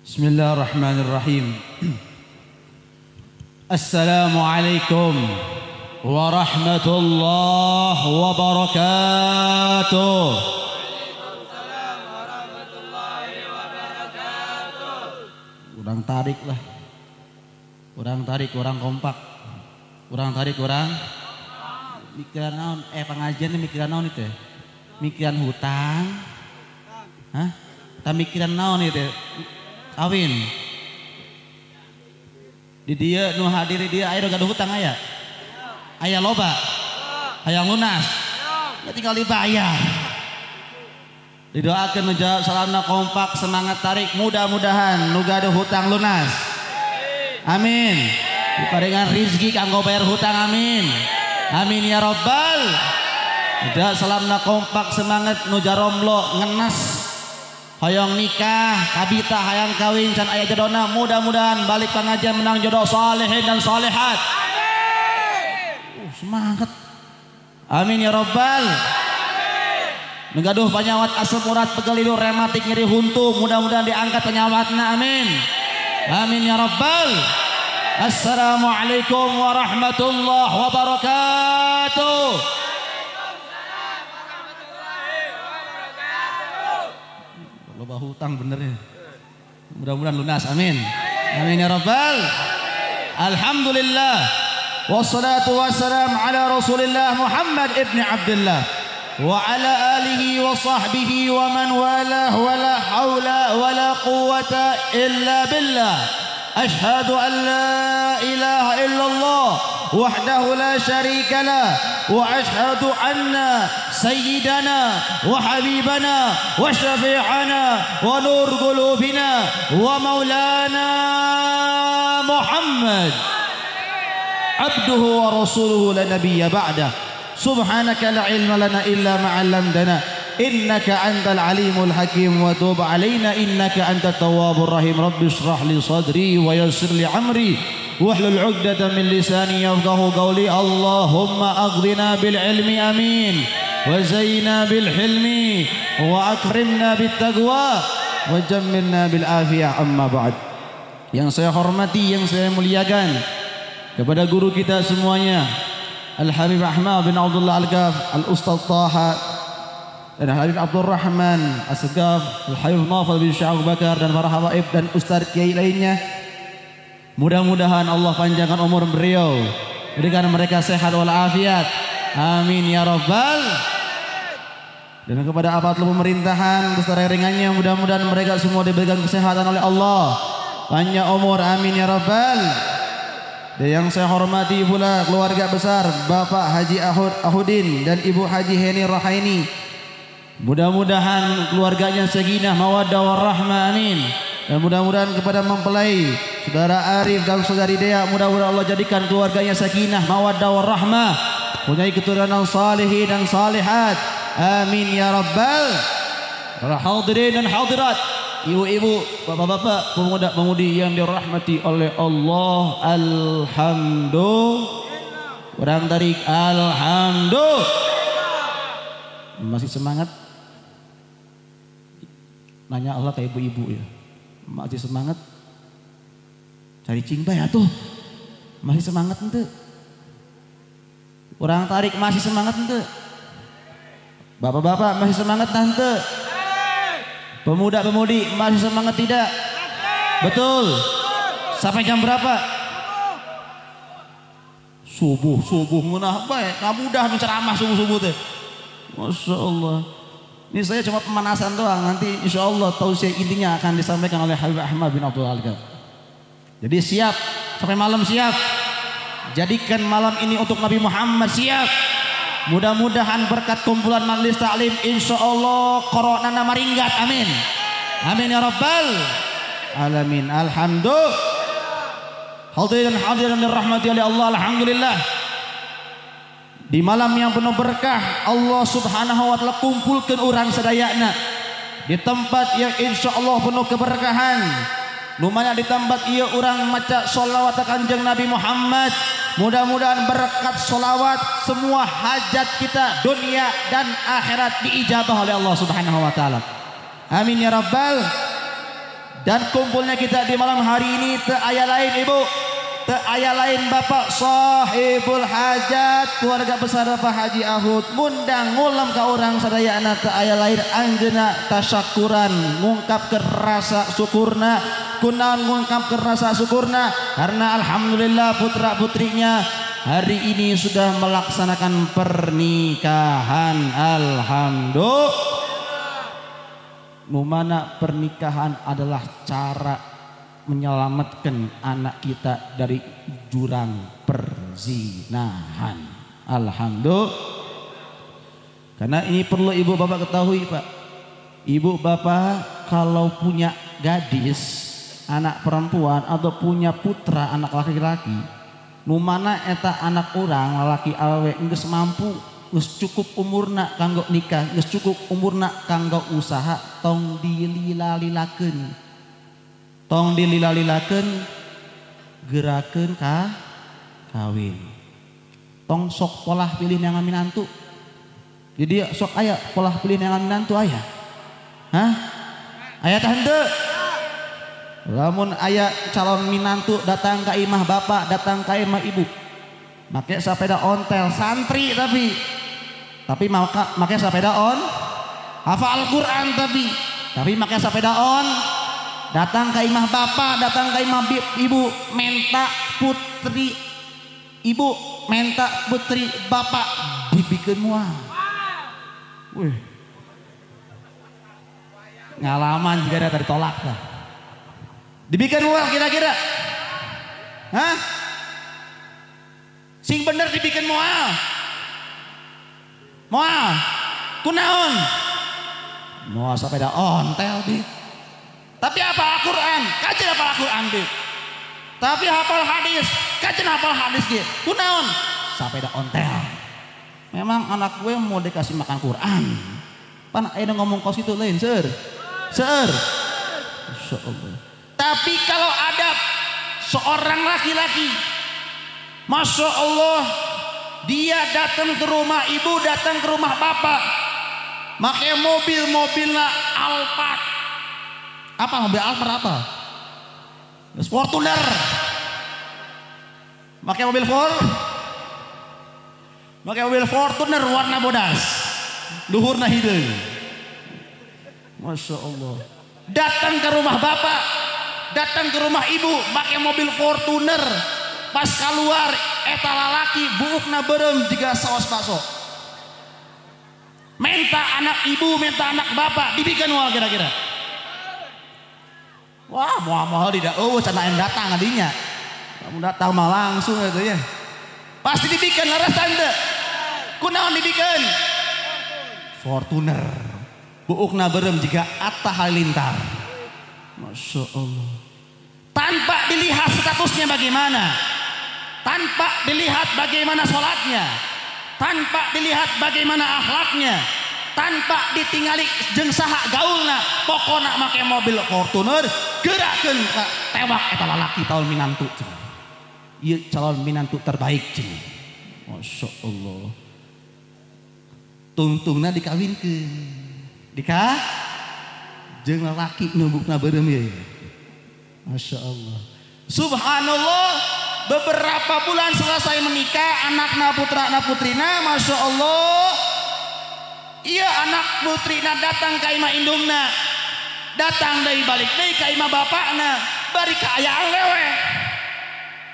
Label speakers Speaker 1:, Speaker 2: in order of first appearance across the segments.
Speaker 1: Bismillahirrahmanirrahim. Assalamualaikum warahmatullahi wabarakatuh.
Speaker 2: Waalaikumsalam warahmatullahi wabarakatuh.
Speaker 1: Kurang tarik lah. Kurang tarik, kurang kompak. Kurang tarik, kurang mikiran naon? Pengajian mikiran naon itu? Mikiran hutang? Hah? Tak mikiran naon itu? Kawin. Di dia nu hadiri dia aya gaduh hutang aya. Aya loba. Hayang lunas. Ya tinggal dibayar. Didoakeun nu jawab salamna kompak semangat tarik mudah-mudahan nu gaduh hutang lunas. Amin. Diparingan rezeki kanggo bayar hutang amin. Amin ya rabbal. Udah salamna kompak semangat nu jaromlo ngenes hayang nikah, kabita hayang kawin can aya jodona mudah-mudahan balik pengajian menang jodoh salihin dan salihat. Semangat. Amin ya rabbal. Negaduh penyawat asam urat pegelidu rematik nyeri huntu mudah-mudahan diangkat penyawatna amin. Amin ya rabbal. Assalamualaikum warahmatullahi wabarakatuh. Loba hutang bener ya. Mudah-mudahan lunas amin. Amin ya rabbal. Alhamdulillah. Wassalatu wassalam ala Rasulillah Muhammad ibn Abdullah wa ala alihi wa sahbihi wa man walah wa la hawla wa la quwwata illa billah. Ashhadu an la ilaha illallah wahdahu la syarika lah wa ashhadu anna sayyidana wa habibana wa syafi'ana wa nur qulubina wa maulana Muhammad abduhu wa rasuluhu la nabiyya ba'dah. Subhanaka la ilma lana illa ma 'allamtana innaka antal alimul hakim wa tub alaina innaka antat tawwabur rahim. Rabbi shrah li sadri wa yassir li amri wahlul 'uqdatam min lisani yafqahu qawli. Allahumma aghdina bil ilmi amin wa zayyina bil hilmi wa akrimna bit taqwa wa jammilna bil afiyah. Amma ba'd. Yang saya hormati, yang saya muliakan, kepada guru kita semuanya Al-Habib Ahmad bin Abdullah Al-Ghaf, Al-Ustaz Taha dan Habib Abdul Rahman As-Segaf, Al-Habib Nawfal bin Syekh Abu Bakar dan para habaib dan ustaz kiai lainnya. Mudah-mudahan Allah panjangkan umur beliau, berikan mereka sehat walafiat. Amin ya rabbal. Dan kepada aparat pemerintahan beserta ringannya, mudah-mudahan mereka semua diberikan kesehatan oleh Allah, panjang umur. Amin ya rabbal. Dan yang saya hormati pula keluarga besar Bapak Haji Ahudin dan Ibu Haji Heni Rahaini. Mudah-mudahan keluarganya sakinah mawaddah warahmah amin. Dan mudah-mudahan kepada mempelai saudara Arif dan saudari Dea, mudah-mudahan Allah jadikan keluarganya sakinah mawaddah warahmah, punya keturunan salihin dan salihat. Amin ya rabbal. Para hadirin dan hadirat, ibu-ibu, bapak-bapak, pemuda-pemudi yang dirahmati oleh Allah, alhamdulillah. Kurang tarik, alhamdulillah. Masih semangat? Nanya Allah ke ibu-ibu ya. Masih semangat? Cari cinta ya tuh. Masih semangat ente? Kurang tarik, masih semangat ente? Bapak-bapak masih semangat tante? Pemuda-pemudi masih semangat tidak? Betul. Sampai jam berapa? Subuh ngeunah bae. Kamu udah menceramah subuh-subuh teh. Masya Allah. Ini saya cuma pemanasan doang. Nanti insya Allah tausiah intinya akan disampaikan oleh Habib Ahmad bin Abdullah Al-Ghaf. Jadi siap sampai malam, siap. Jadikan malam ini untuk Nabi Muhammad, siap. Mudah-mudahan berkat kumpulan majelis taklim insya Allah koronana maringgat amin. Amin ya rabbal alamin. Alhamdulillah. Hadirin dirahmati oleh Allah, alhamdulillah. Di malam yang penuh berkah, Allah subhanahu wa ta'ala kumpulkan orang sedayana di tempat yang insya Allah penuh keberkahan. Lumanya di tempat ia orang maca sholawat kanjeng Nabi Muhammad Mudah-mudahan berkat sholawat semua hajat kita dunia dan akhirat diijabah oleh Allah Subhanahu wa taala. Amin ya rabbal. Dan kumpulnya kita di malam hari ini teu aya lain Ibu, teu aya lain Bapak sahibul hajat keluarga besar Bapak Haji Ahud mundang ngulam ka urang sadayana teu aya lain anjeunna tasyakuran ngungkapkeun rasa syukurna. Kunaon ngungkapkeun rasa syukurna karena alhamdulillah putra putrinya hari ini sudah melaksanakan pernikahan. Alhamdulillah. Numana pernikahan adalah cara menyelamatkan anak kita dari jurang perzinahan. Alhamdulillah. Karena ini perlu ibu bapak ketahui Pak. Ibu bapak kalau punya gadis, anak perempuan atau punya putra anak laki-laki, numana eta anak orang lalaki awewe geus mampu, geus cukup umurna kanggo nikah, geus cukup umurna kanggo usaha, tong dilila-lilakeun. Tong dilila-lilakeun gerakeun ka kawin. Tong sok polah pilih yang minantu. Jadi sok aya polah pilih yang minantu aya. Hah? Aya tah henteu? Lamun aya calon minantu datang ka imah bapak, datang ka imah ibu. Make sepeda ontel santri tapi make sepeda on hafal Al-Qur'an tapi make sepeda on datang ke imah bapak, datang ke imah ibu, menta putri ibu, menta putri bapak dibikeun moal. Wih. Ngalaman juga ada ditolak lah. Dibikeun moal kira-kira. Hah? Sing bener dibikeun moal. Moal. Kunaon? Moal sepeda ontel di. Tapi apa Al-Quran? Kajian apa Al-Quran di. Tapi hafal hadis. Kajian hafal hadis di. Kunaon? Sepeda ontel. Memang anak gue mau dikasih makan Quran. Pan ayeuna ngomong kos itu lain seueur. Seueur. Insyaallah. Tapi kalau ada seorang laki-laki, Masya Allah, dia datang ke rumah ibu, datang ke rumah bapak, pakai mobilnya Alphard. Apa mobil Alphard apa? Fortuner. Pakai mobil Ford. Pakai mobil Fortuner warna bodas. Luhurna hideung. Masya Allah. Datang ke rumah bapak, datang ke rumah ibu, pakai mobil Fortuner. Pas keluar eta lalaki buukna beureum jiga saos bakso. Menta anak ibu, menta anak bapak dibikeun moal kira-kira. Wah, moal-moal tidak cenah yang datang adinya. Kamu datang mah langsung itu ya. Pasti dibikeun laras tante. Kunaon dibikeun? Fortuner. Buukna beureum jiga Atta Halilintar. Masya Allah. Tanpa dilihat statusnya bagaimana, tanpa dilihat bagaimana sholatnya, tanpa dilihat bagaimana akhlaknya, tanpa ditinggali jeung saha gaulna, pokona make mobil Fortuner gerakeun ka tewak eta lalaki tahun minantu. Ieu calon minantu terbaik cenah. Masya Allah. Tungtungna dikawinkeun. Jeung lalaki nu bukna beureum ye. Masya Allah. Subhanallah. Beberapa bulan selesai menikah, anakna putrana putrina, Masya Allah. Iya anak putrina datang ke imah indungna, datang dari balik dari ke imah bapakna, bari ke ayah lewe.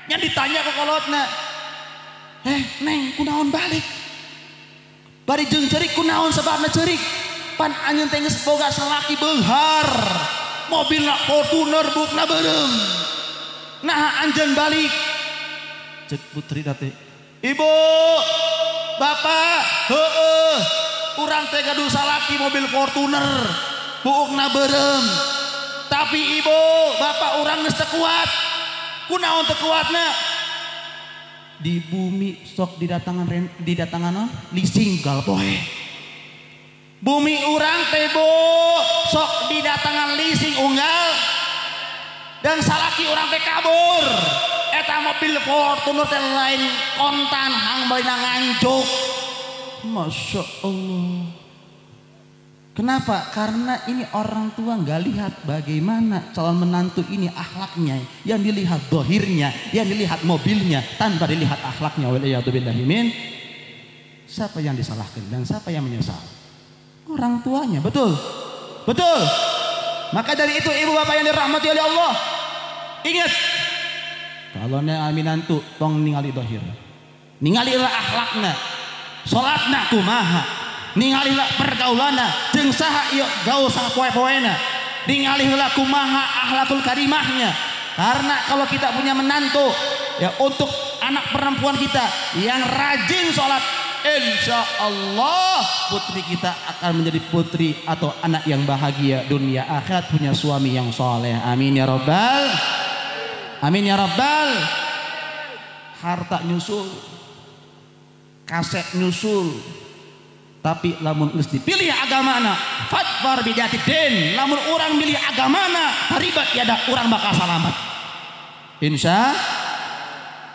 Speaker 1: Yang ditanya ke kolotna, neng kunaon balik? Bari jeung cerik kunaon sebabna cerik? Pan anjeun teh geus boga salaki beunghar, mobilna Fortuner bukna beureum. Nah anjeun balik. Cek putri teh, ibu, bapak, heueuh, urang teh gaduh salaki mobil Fortuner, buukna beureum. Tapi ibu, bapak urang geus teu kuat. Kunaon teu kuatna? Di bumi sok didatangan leasing galpoe. Bumi urang teh bu, sok didatangan leasing unggal. Dan salaki urang teh kabur. Eta eta mobil Fortuner teh lain kontan hang baina nganjuk. Masya Allah. Kenapa? Karena ini orang tua nggak lihat bagaimana calon menantu ini akhlaknya, yang dilihat dohirnya, yang dilihat mobilnya, tanpa dilihat akhlaknya. Waliyadzubillahi min. Siapa yang disalahkan dan siapa yang menyesal? Orang tuanya, betul, betul. Maka dari itu ibu bapak yang dirahmati oleh Allah, ingat, kalau menantu tong ningali dohir, ningalilah akhlakna, sholatna kumaha, ningalilah pergaulana, jeung saha ieu gaul sang poe-poena, ningalilah kumaha akhlakul karimahnya. Karena kalau kita punya menantu, ya untuk anak perempuan kita yang rajin sholat, insya Allah putri kita akan menjadi putri atau anak yang bahagia dunia akhirat, punya suami yang soleh. Amin ya rabbal, amin ya rabbal. Harta nyusul, kaset nyusul, tapi lamun geus dipilih agamana fatfar bidatiddin, lamun orang milih agamana haribat yada orang bakal selamat insya.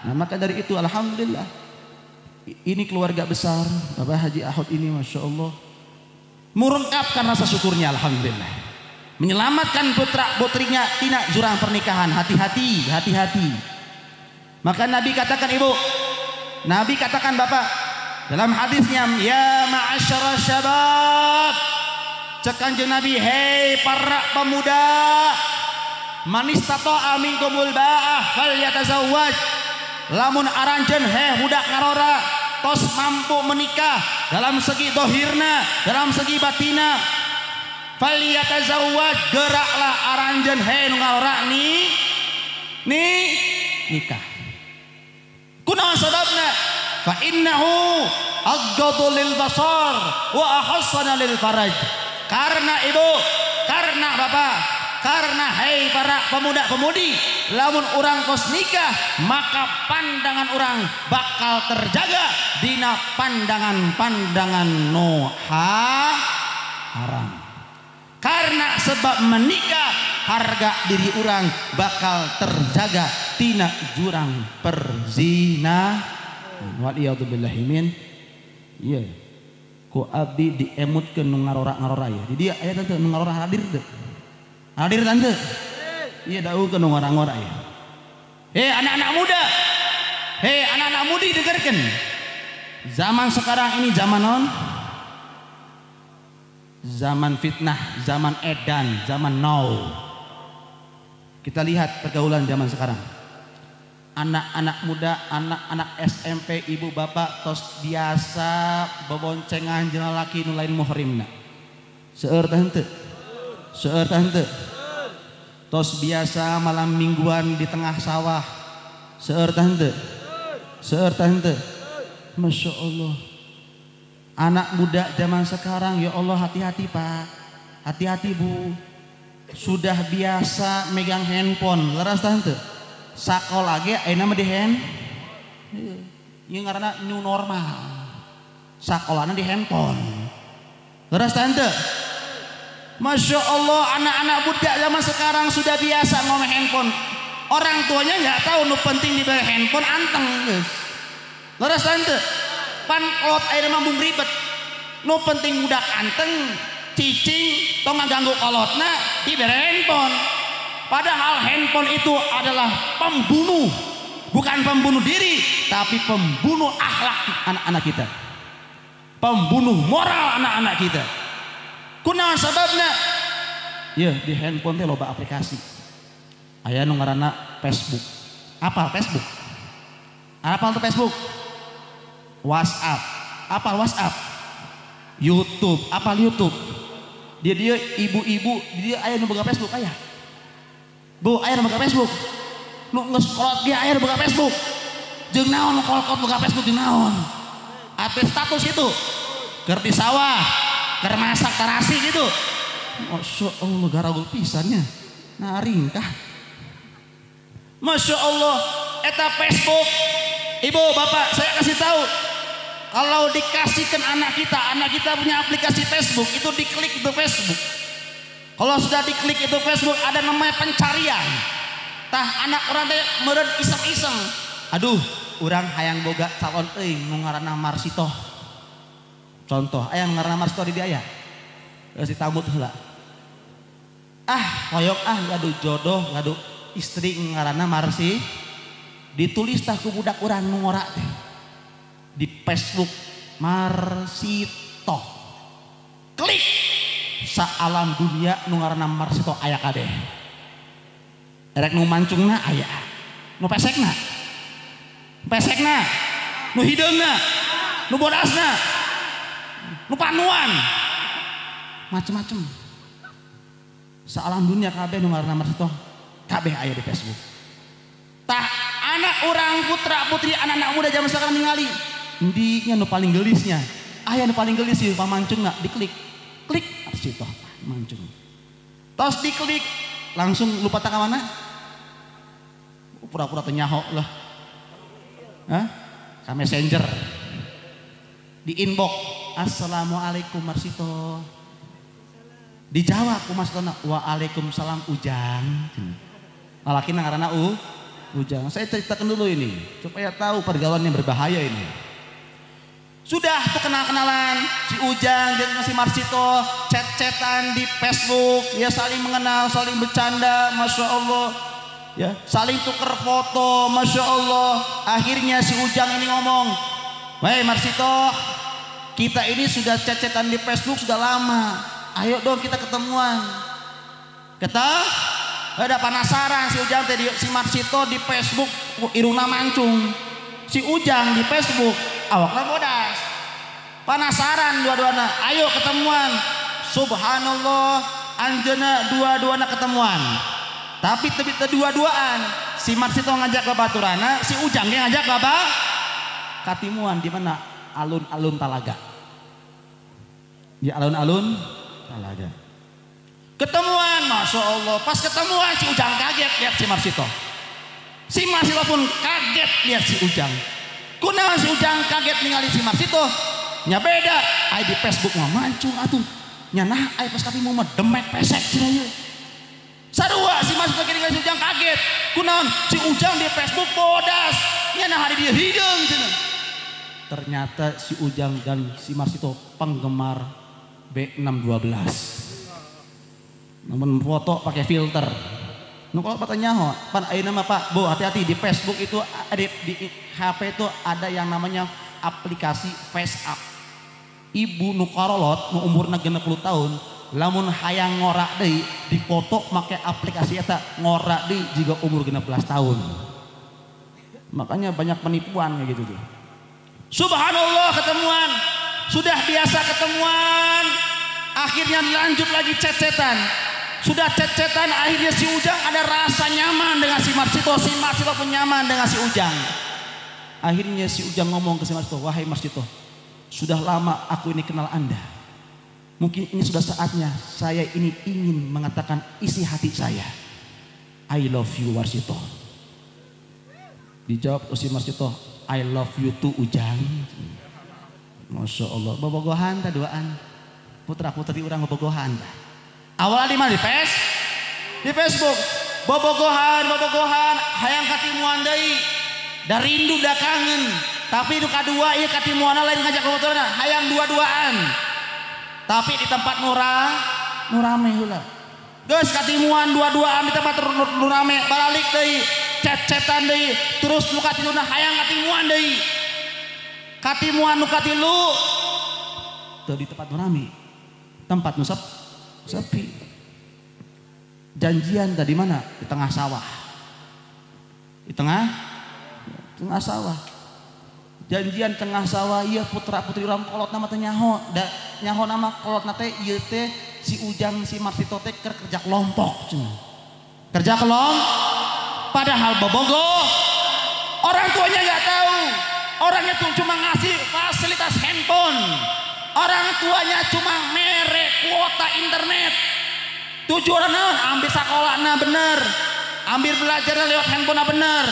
Speaker 1: Nah maka dari itu alhamdulillah ini keluarga besar Bapak Haji Ahod ini Masya Allah merengkapkan rasa syukurnya alhamdulillah, menyelamatkan putra putrinya tina jurang pernikahan. Hati-hati, hati-hati. Maka Nabi katakan ibu, Nabi katakan bapak dalam hadisnya, ya ma'asyara syabab, cek Kanjeng Nabi, hei para pemuda, man istata'a minkumul ba'ah falyatazawwaj, lamun aranjeun heh budak ngarora tos mampu menikah dalam segi dohirna, dalam segi batina, falyatazawwaj, geraklah aranjeun heh nu ngarora ni nikah. Kunaon sababna? Fa innahu aghaddu lil basar wa ahassana lil faraj. Karena ibu, karena bapak, karena hei para pemuda-pemudi, lamun orang kos nikah maka pandangan orang bakal terjaga dina pandangan-pandangan no haram. Karena sebab menikah harga diri orang bakal terjaga tina jurang perzina. Waliyadzubillahi min. Iya. Ku abdi diemutkeun nu ngarora-ngarora ya. Di dia aya tante nu ngarora hadir teu? Hadir tante? Iya daeukeun nu ngora-ngora ya. Hei anak-anak muda. Hei anak-anak mudi dengarkeun. Zaman sekarang ini zaman naon? Zaman fitnah, zaman edan, zaman now. Kita lihat pergaulan zaman sekarang. Anak-anak muda, anak-anak SMP, ibu bapak tos biasa beboncengan jeung lalaki nu lain muhrimna. Seueur teh henteu? Seueur teh henteu? Tos biasa malam mingguan di tengah sawah. Seueur teh henteu? Seueur teh henteu? Masya Allah. Anak muda zaman sekarang, ya Allah, hati-hati pak, hati-hati bu. Sudah biasa megang handphone, leras tante. Sakola ge ayeuna mah di hand. Ieu ngaranna new normal. Sakolana di handphone. Leras tante. Masya Allah, anak-anak muda zaman sekarang sudah biasa ngomong handphone. Orang tuanya nggak tahu nu penting diberi handphone anteng geus. Leras tante. Pan kolot air mambung ribet, nu penting budak anteng cicing tong ngaganggu kolotna dibere handphone. Padahal handphone itu adalah pembunuh, bukan pembunuh diri tapi pembunuh akhlak anak-anak kita, pembunuh moral anak-anak kita. Kunaon sababna? Ya di handphone teh loba aplikasi. Aya nu ngaranna Facebook. Apa Facebook? Apa itu Facebook? WhatsApp, apa WhatsApp? YouTube, apa YouTube? Dia ibu-ibu, dia aya nu boga Facebook aya. Bu, aya nu boga Facebook. Nu geus kolot dia aya nu boga Facebook. Jeung naon kolot boga Facebook jeung naon? Update status itu. Keur di sawah, keur masak terasi gitu. Masya Allah garagul pisannya. Naring kah? Masya Allah, eta Facebook. Ibu, bapak, saya kasih tahu. Kalau dikasihkan anak kita punya aplikasi Facebook, itu diklik itu Facebook. Kalau sudah diklik itu Facebook, ada namanya pencarian. tah anak orang teh meureun iseng-iseng. Aduh, urang hayang boga calon euy nu ngaranna Marsito. Contoh, aya ngaranna Marsito di dia aya. Geus ditambut heula. Hoyong ngadu jodoh, ngadu istri ngaranna Marsi. Ditulis tah ku budak urang nu ngora teh. Di Facebook Marsito. Klik. Sa alam dunia nu ngaranna Marsito aya kabeh. Erek nu mancungna aya. Nu pesekna. Nu hideungna. Nu bodasna. Nu panuan. Macem-macem. Sa alam dunia kabeh nu ngaranna Marsito kabeh aya di Facebook. Tah anak orang putra putri anak-anak muda zaman sekarang ningali dinya nu paling gelisnya aya nu paling gelis sih pamancungna diklik klik Marsito mancung tos diklik langsung lupa tak mana pura-pura teu nyaho lah ka messenger di inbox assalamualaikum Marsito dijawab ku Marsitona waalaikumsalam Ujang lalaki ngaranna Ujang. Saya ceritakan dulu ini supaya tahu pergaulan yang berbahaya ini. Sudah tuh kenal-kenalan si Ujang dan si Marsito, chat-chatan di Facebook, ya saling mengenal, saling bercanda, masya Allah, ya saling tuker foto, masya Allah. Akhirnya si Ujang ini ngomong, "Wei Marsito, kita ini sudah chat-chatan di Facebook sudah lama, ayo dong kita ketemuan." Ada penasaran si Ujang tadi si Marsito di Facebook irungna mancung. Si Ujang di Facebook awakna bodas. Penasaran dua-duana, ayo ketemuan. Subhanallah, anjeunna dua-duana ketemuan. Tapi teu dua-duaan. Si Marsito ngajak ke baturana, si Ujang ge ngajak ke katimuan di mana? Alun-alun Talaga. Di alun-alun Talaga. Ketemuan, masya Allah. Pas ketemuan si Ujang kaget lihat si Marsito. Si Marsito pun kaget lihat si Ujang. Kunaon si Ujang kaget ningali si Marsito? Nya beda. Ai di Facebook mah mancung atuh. Nya nah ai pas katimu mah demek pesek cenah ieu. Sarua si Marsito ningali si Ujang kaget. Kunaon si Ujang di Facebook bodas. Nya nah hari dia hideung cenah. Ternyata si Ujang dan si Marsito penggemar B612. Namun foto pakai filter. Nu kalau patah nyaho, pan ayeuna mah Pak, Bu, hati-hati di Facebook itu di HP itu ada yang namanya aplikasi Face App. Ibu nu karolot nu umurna 60 tahun, lamun hayang ngorak deui di foto make aplikasi eta ngorak deui jiga umur 16 tahun. Makanya banyak penipuan kayak gitu tuh. Subhanallah ketemuan. Sudah biasa ketemuan, akhirnya lanjut lagi chat-chatan. Sudah chat-chatan akhirnya si Ujang ada rasa nyaman dengan si Marsito pun nyaman dengan si Ujang. Akhirnya si Ujang ngomong ke si Marsito, "Wahai Marsito, sudah lama aku ini kenal Anda. Mungkin ini sudah saatnya saya ini ingin mengatakan isi hati saya. I love you Marsito." Dijawab si Marsito, "I love you too Ujang." Masya Allah, bobogohan taduaan. Putra-putri urang bobogohan. Awalnya di mana? Di Facebook. Bobogohan, hayang katimuan deui. Da rindu da kangen. Tapi nu kadua ieu katimuanna lain ngajak fotona, hayang dua-duaan. Tapi di tempat nu rame heula. Geus katimuan dua-duaan di tempat nu rame, balik deui, chat-chatan deui, terus nu katiluna hayang katimuan deui. Katimuan nu katilu teu di tempat nu rame. Tempat nu sepi. Janjian tadi mana? Di tengah sawah. Di tengah sawah. Janjian tengah sawah, iya putra putri orang kolot nama teh nyaho. Nyaho nama kolot nate ieu teh si Ujang si Marsito teh kerja kelompok cenah. Kerja kelompok padahal bobogoh. Orang tuanya enggak tahu. Orangnya tuh cuma ngasih fasilitas handphone. Orang tuanya cuma merek kuota internet. Tujuan naon? Ambil sekolahna bener, ambil belajarnya lewat handphone bener.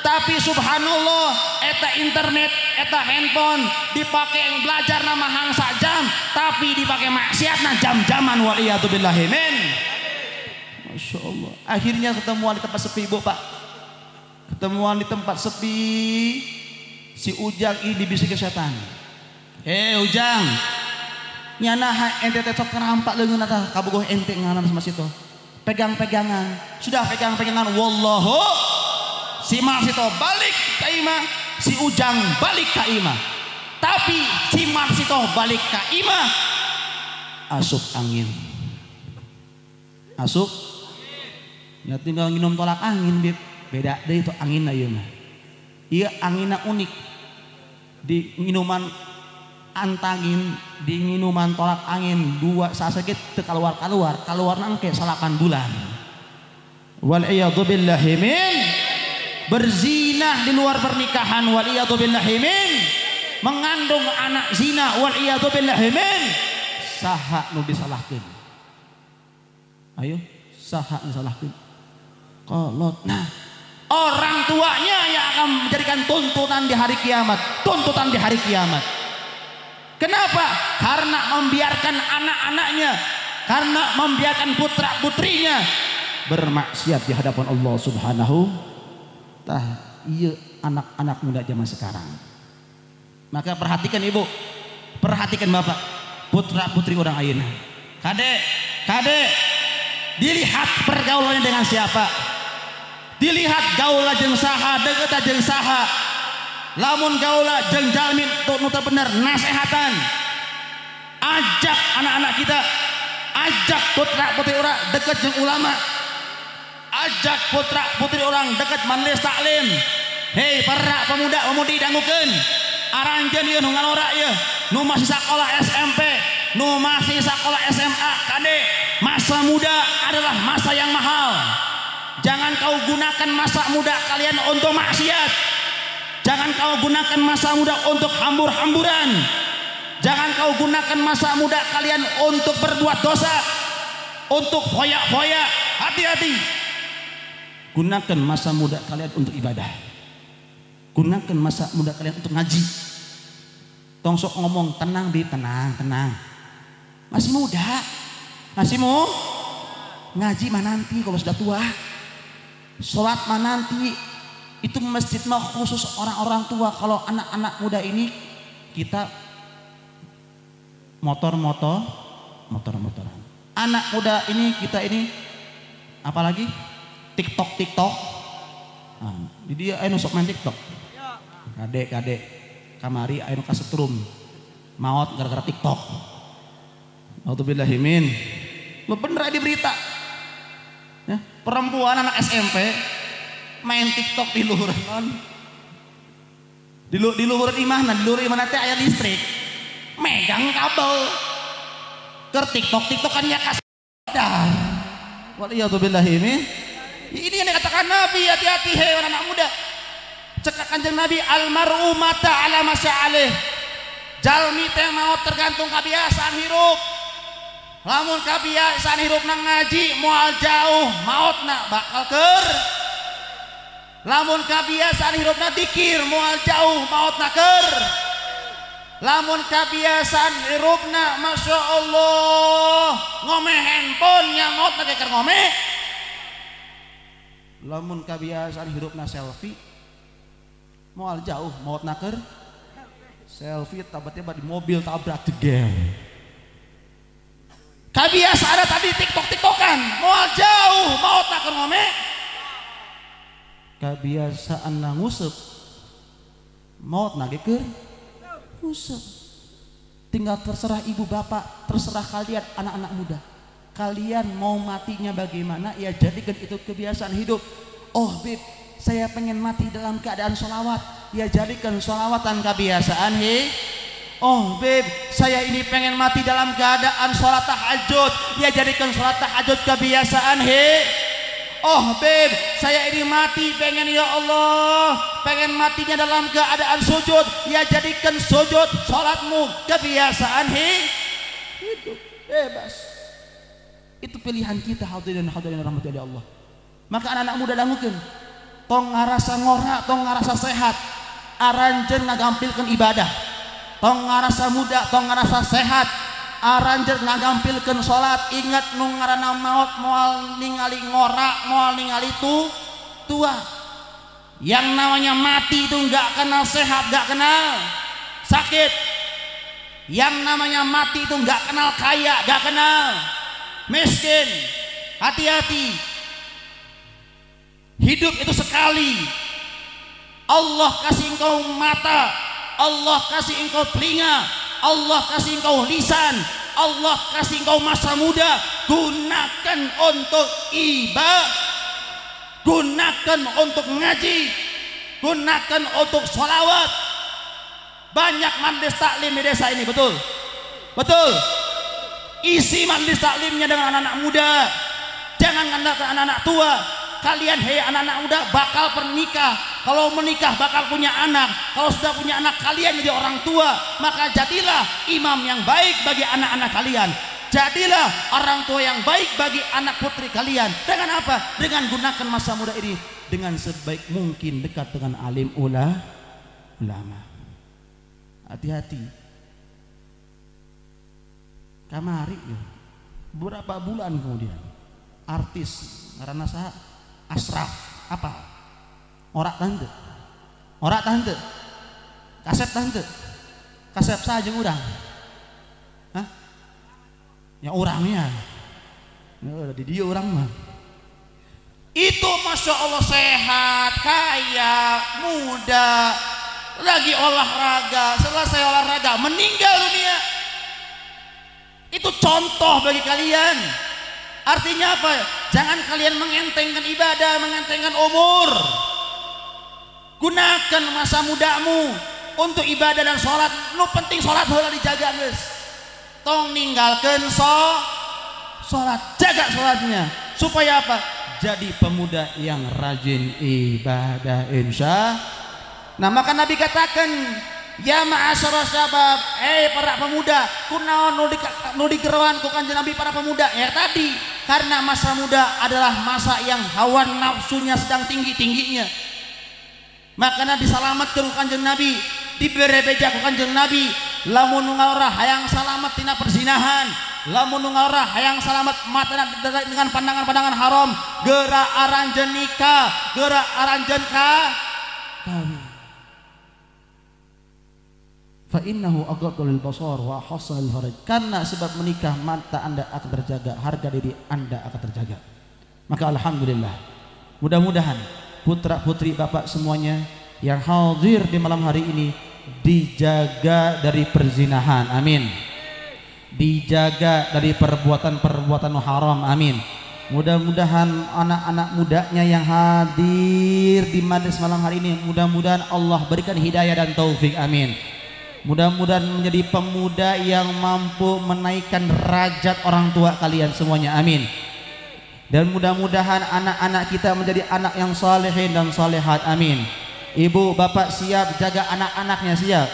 Speaker 1: Tapi subhanallah, eta internet, eta handphone dipakai belajar nama hangsa jam, tapi dipakai maksiatna jam-jaman waliyatubillahi min. Masya Allah. Akhirnya ketemuan di tempat sepi, Bu, Pak. Ketemuan di tempat sepi. Si Ujang ini dibisiki setan. Hei Ujang, nyana ente tetap kerampak leungeun eta kabogoh ente ngaran sama situ. Pegang-pegangan. Sudah pegang-pegangan. Wallahu. Si Marsito balik ka imah, si Ujang balik ka imah. Tapi si Marsito balik ka imah, asup angin. Asup. Ya tinggal nginum tolak angin, Bib. Beda deh itu angin ayeuna mah. Ieu anginna unik. Di minuman antangin, di minuman tolak angin dua sasakit teu kaluar nangke salakan bulan. Wal iyadu billahi min berzinah di luar pernikahan, wal iyadu billahi min mengandung anak zina, wal iyadu billahi min saha nu disalahkeun. Ayo, saha nu disalahkeun? Kolot. Nah, orang tuanya yang akan menjadikan tuntutan di hari kiamat, tuntutan di hari kiamat. Kenapa? Karena membiarkan anak-anaknya, karena membiarkan putra-putrinya bermaksiat di hadapan Allah Subhanahu tah. Iya anak-anak muda zaman sekarang. Maka perhatikan Ibu, perhatikan Bapak, putra-putri orang ayeuna. Kadek, dilihat pergaulannya dengan siapa? Dilihat gaula jeung saha, deukeuta jeung saha. Lamun gaula jeung jalmi nu teu bener nasehatan. Ajak anak-anak kita, ajak putra-putri urang deket jeung ulama. Ajak putra-putri orang deket majelis taklim. Hei para pemuda-pemudi dangukeun. Aranjeun ieu nu ngalora ieu, nu masih sakola SMP, nu masih sakola SMA, Kade, masa muda adalah masa yang mahal. Jangan kau gunakan masa muda kalian untuk maksiat. Jangan kau gunakan masa muda untuk hambur-hamburan. Jangan kau gunakan masa muda kalian untuk berbuat dosa, untuk foya-foya. Hati-hati. Gunakan masa muda kalian untuk ibadah. Gunakan masa muda kalian untuk ngaji. Tong sok ngomong tenang Bi, tenang. Masih muda, masih mau ngaji mah nanti kalau sudah tua. Sholat mah nanti. Itu masjid mah khusus orang-orang tua. Kalau anak-anak muda ini kita motor-motoran. Anak muda ini kita ini apalagi TikTok. Nah, di dia anu sok main TikTok. Kadek kamari anu kasetrum. Maot gara-gara TikTok. Auzubillahi min. Lu bener di berita. Ya, perempuan anak SMP main TikTok di luhuran. Di luhur imahna, di luhur imahna teh aya listrik. Megang kabel. Keur TikTok-TikTokannya kasadar. Waliyatubillahi min. Ini yang dikatakan Nabi, hati-hati hei anak muda. Cekak Kanjeng Nabi, almaru mata ala masya'alih. Jalmi teh maot tergantung kebiasaan hirup. Lamun kebiasaan hirup nang ngaji moal jauh maotna bakal keur. Lamun kebiasaan hirupna dikir moal jauh maotna keur. Lamun kebiasaan hirupna Masya Allah ngomeh handphone nya maotna keur ngomeh. Lamun kebiasaan hirupna selfie moal jauh maotna keur selfie tiba-tiba di mobil tabrak jegel. Kebiasaan tadi TikTok-TikTokan moal jauh maotna keur ngomeh. Kebiasaan nguseup maotna ge keur nguseup. Tinggal terserah ibu bapak, terserah kalian anak-anak muda. Kalian mau matinya bagaimana? Ya jadikan itu kebiasaan hidup. Oh Bib, saya pengen mati dalam keadaan sholawat. Ya jadikan sholawatan kebiasaan. Oh Bib, saya ini pengen mati dalam keadaan sholat tahajud. Ya jadikan sholat tahajud kebiasaan. Oh Bib, saya ini mati pengen ya Allah, pengen matinya dalam keadaan sujud. Ya jadikan sujud sholatmu kebiasaan. Hidup bebas. Itu pilihan kita, hadirin rahmati Allah. Maka anak-anak muda dangukeun, tong ngarasa ngora, tong ngarasa sehat, aranjeun ngagampilkeun ibadah. Tong ngarasa muda, tong ngarasa sehat, aranjeun ngagampilkeun salat ingat nu ngaranna maut moal ningali ngorak moal ningali tua. Yang namanya mati itu enggak kenal sehat, enggak kenal sakit. Yang namanya mati itu enggak kenal kaya, enggak kenal miskin. Hati-hati. Hidup itu sekali. Allah kasih engkau mata, Allah kasih engkau telinga, Allah kasih engkau lisan, Allah kasih engkau masa muda. Gunakan untuk ibadah, gunakan untuk ngaji, gunakan untuk sholawat. Banyak majlis taklim di desa ini, betul? Betul. Isi majlis taklimnya dengan anak-anak muda, jangan ngandalkan anak-anak tua. Kalian hei anak-anak muda bakal pernikah, kalau menikah bakal punya anak, kalau sudah punya anak kalian jadi orang tua, maka jadilah imam yang baik bagi anak-anak kalian, jadilah orang tua yang baik bagi anak putri kalian. Dengan apa? Dengan gunakan masa muda ini dengan sebaik mungkin dekat dengan alim ulama. Hati-hati. Kamari ya. Berapa bulan kemudian artis karena saya Asraf apa? Orak tante, kasep saja urang, hah? Ya orangnya, udah di dia orang mah. Itu masya Allah sehat, kaya, muda, lagi olahraga, selesai olahraga meninggal dunia. Itu contoh bagi kalian. Artinya apa? Jangan kalian mengentengkan ibadah, mengentengkan umur. Gunakan masa mudamu untuk ibadah dan sholat. Lu penting sholat harus dijaga guys. Tong ninggalkan sholat, jaga sholatnya. Supaya apa? Jadi pemuda yang rajin ibadah insya. Nah maka Nabi katakan, ya ma'asyara syabab, para pemuda, kunaon nu digeroan ku Kanjeng Nabi para pemuda. Ya tadi, karena masa muda adalah masa yang hawa nafsunya sedang tinggi-tingginya. Makanya disalamatkeun ku Kanjeng Nabi, dibere beja ku Kanjeng Nabi, lamun nu ngaurah hayang salamet tina perzinahan, lamun nu ngaurah hayang salamet mata dengan pandangan-pandangan haram, geura aranjeun nikah, geura aranjeun kawin. Fa innahu aghaddu lil basar wa ahassa lil faraj. Karena sebab menikah mata Anda akan terjaga, harga diri Anda akan terjaga. Maka alhamdulillah, mudah-mudahan putra-putri Bapak semuanya yang hadir di malam hari ini dijaga dari perzinahan, amin. Dijaga dari perbuatan-perbuatan haram, amin. Mudah-mudahan anak-anak mudanya yang hadir di majelis malam hari ini, mudah-mudahan Allah berikan hidayah dan taufik, amin. Mudah-mudahan menjadi pemuda yang mampu menaikkan derajat orang tua kalian semuanya, amin. Dan mudah-mudahan anak-anak kita menjadi anak yang salihin dan salihat, amin. Ibu bapak siap jaga anak-anaknya, siap.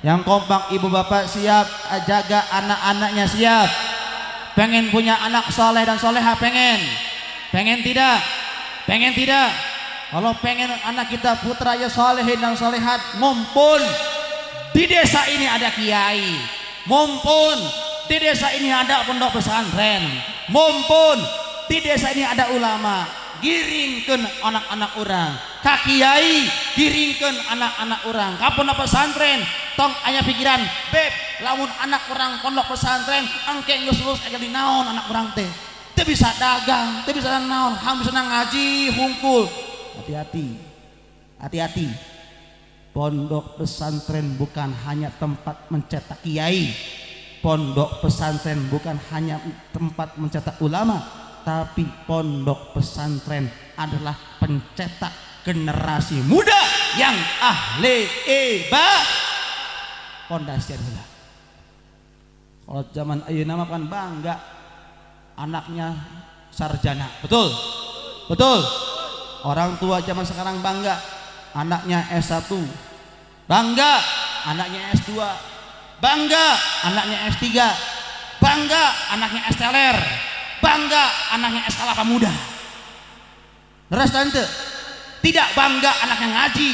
Speaker 1: Yang kompak ibu bapak siap jaga anak-anaknya, siap. Pengen punya anak saleh dan soleha, pengen tidak? Kalau pengen anak kita putra ya salihin dan salihat, mumpun di desa ini ada kiai, mumpun di desa ini ada pondok pesantren, mumpun di desa ini ada ulama, giringkeun anak-anak orang, ka kiai giringkeun anak-anak orang, ka pondok pesantren tong aya pikiran, beb lamun anak orang pondok pesantren engke geus lulus aya di naon anak orang teh bisa dagang, teu bisa naon, bisa ngaji hungkul. Hati-hati. Pondok pesantren bukan hanya tempat mencetak kiai, pondok pesantren bukan hanya tempat mencetak ulama, tapi pondok pesantren adalah pencetak generasi muda yang ahli ibadah. Pondasi adalah, kalau zaman ayeuna mah kan bangga anaknya sarjana, betul. Orang tua zaman sekarang bangga anaknya S1, bangga anaknya S2, bangga anaknya S3, bangga anaknya S-teler, bangga anaknya S-kelapa muda. Terus tante, tidak bangga anaknya ngaji,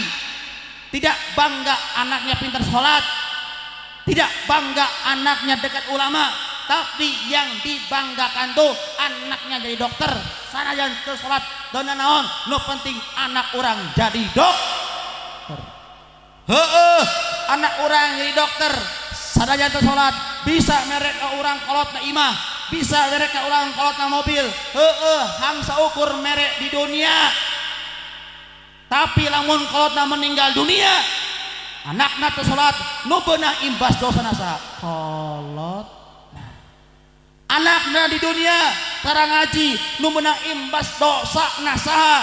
Speaker 1: tidak bangga anaknya pintar sholat, tidak bangga anaknya dekat ulama, tapi yang dibanggakan tuh anaknya jadi dokter. Sanajan teu salat dona naon, nu penting anak orang jadi dokter. Heeh, anak orang jadi dokter. Sanajan teu salat bisa merek ka urang kolotna imah, bisa merek ka urang kolotna mobil. Heeh, hangsa ukur merek di dunia. Tapi lamun kolotna meninggal dunia, anakna teu salat, nu beunah imbas dosana saha? Kolot. Anakna di dunia tara ngaji, nu meunang imbas dosana saha?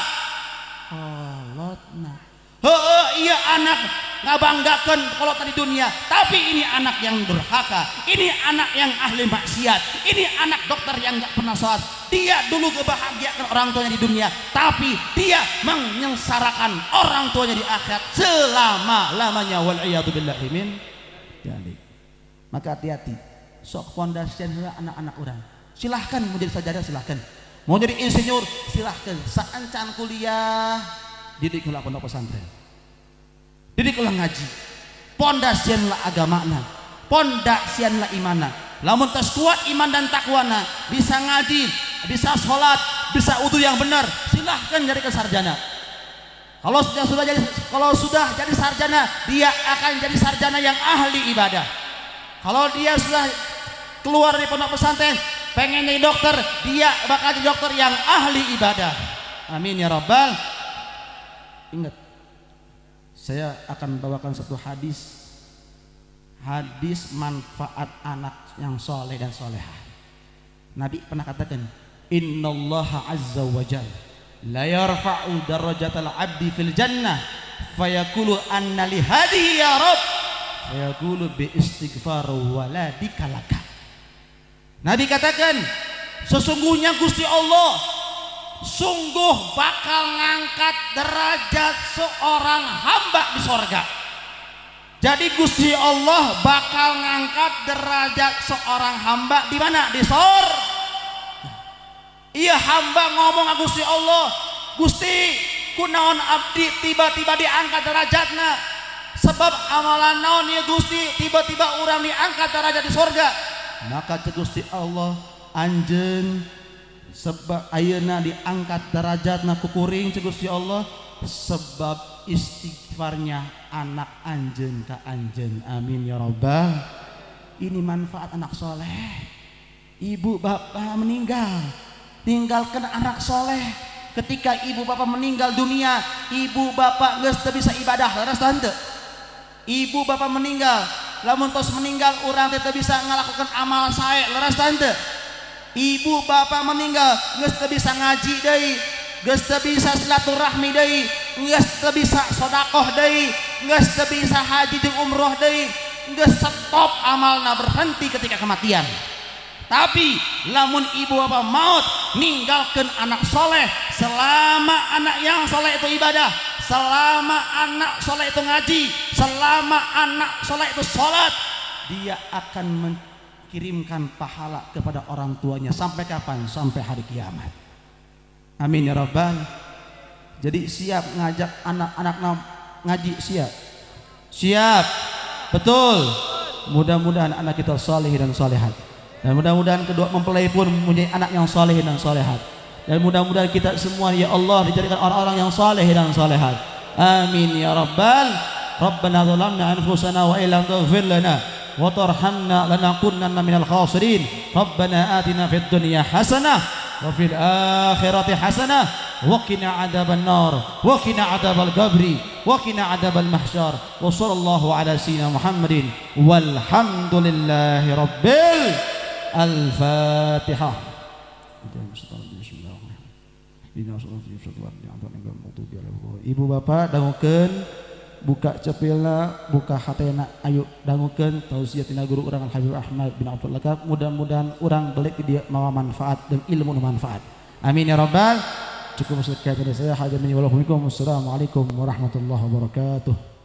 Speaker 1: Kolotna. Heueuh, ieu anak ngabanggakeun kolotna di dunia, tapi ini anak yang durhaka, ini anak yang ahli maksiat, ini anak dokter yang enggak pernah salat. Dia dulu kebahagiaan orang tuanya di dunia, tapi dia menyengsarakan orang tuanya di akhirat selama-lamanya, wal iyadu billahi min dzalik. Maka hati-hati, sok pondasian anak-anak orang. Silahkan mau jadi sarjana, silahkan. Mau jadi insinyur, silahkan. Saencan kuliah, didik ulah pondok pesantren. Didik ulah ngaji. Pondasian lah agamana, pondasian lah imana. Lamun tes kuat iman dan takwana, bisa ngaji, bisa sholat, bisa wudu yang benar, silahkan jadikan sarjana. Kalau sudah jadi sarjana, dia akan jadi sarjana yang ahli ibadah. Kalau dia sudah keluar dari pondok pesantren, pengen jadi dokter, dia bakal jadi dokter yang ahli ibadah. Amin ya rabbal. Ingat, saya akan bawakan satu hadis manfaat anak yang soleh dan solehah. Nabi pernah katakan, innallaha azza wa jalla la yarfa'u darajatal abdi fil jannah fayaqulu anna li hadhihi ya rabb fayaqulu bi istighfar waladika laka. Nabi katakan, sesungguhnya Gusti Allah sungguh bakal ngangkat derajat seorang hamba di sorga. Jadi Gusti Allah bakal ngangkat derajat seorang hamba di mana? Di sorga. Iya, hamba ngomong ke Gusti Allah, Gusti, kunaon abdi tiba-tiba diangkat derajatna, sebab amalan naon ya Gusti tiba-tiba orang diangkat derajat di sorga. Maka ke Gusti Allah, anjeun sebab ayeuna diangkat derajatna ku kuring ke Gusti Allah sebab istighfarnya anak anjeun ka anjeun. Amin ya rabbal. Ini manfaat anak soleh. Ibu bapak meninggal, tinggalkan anak soleh. Ketika ibu bapak meninggal dunia, ibu bapak geus teu bisa ibadah, leres tante. Ibu bapak meninggal, lamun tos meninggal urang teh teu bisa ngalakukan amal sae, leres tante. Ibu bapak meninggal geus teu bisa ngaji deui, geus teu bisa silaturahmi deui, geus teu bisa sedekah deui, geus teu bisa haji jeung umroh deui, geus stop amalna, berhenti ketika kematian. Tapi lamun ibu bapak maut ninggalkan anak soleh, selama anak yang soleh itu ibadah, selama anak soleh itu ngaji, selama anak soleh itu sholat, dia akan mengirimkan pahala kepada orang tuanya sampai kapan? Sampai hari kiamat. Amin ya rabbal. Jadi siap ngajak anak-anak ngaji, siap betul. Mudah-mudahan anak kita soleh dan solehat, dan mudah-mudahan kedua mempelai pun mempunyai anak yang soleh dan solehat, dan mudah-mudahan kita semua ya Allah dijadikan orang-orang yang soleh dan solehat. Amin ya rabbal. Rabbana zalamna anfusana wa illam taghfir lana wa tarhamna lanakunanna minal khasirin. Rabbana atina fid dunya hasanah wa fil akhirati hasanah wa qina adzaban nar wa qina adzabal qabri wa qina adzabal mahsyar. Wa sallallahu ala sayyidina Muhammadin walhamdulillahi rabbil Al-Fatihah. Ibu bapak dangukeun buka cepilna, buka hatena, ayo dangukeun tausiah tina guru urang Al Habib Ahmad bin Abdul Lakab. Mudah-mudahan urang balik dia mawa manfaat dan ilmu manfaat. Amin ya rabbal. Cukup sekian dari saya. Hadirin wassalamualaikum warahmatullahi wabarakatuh.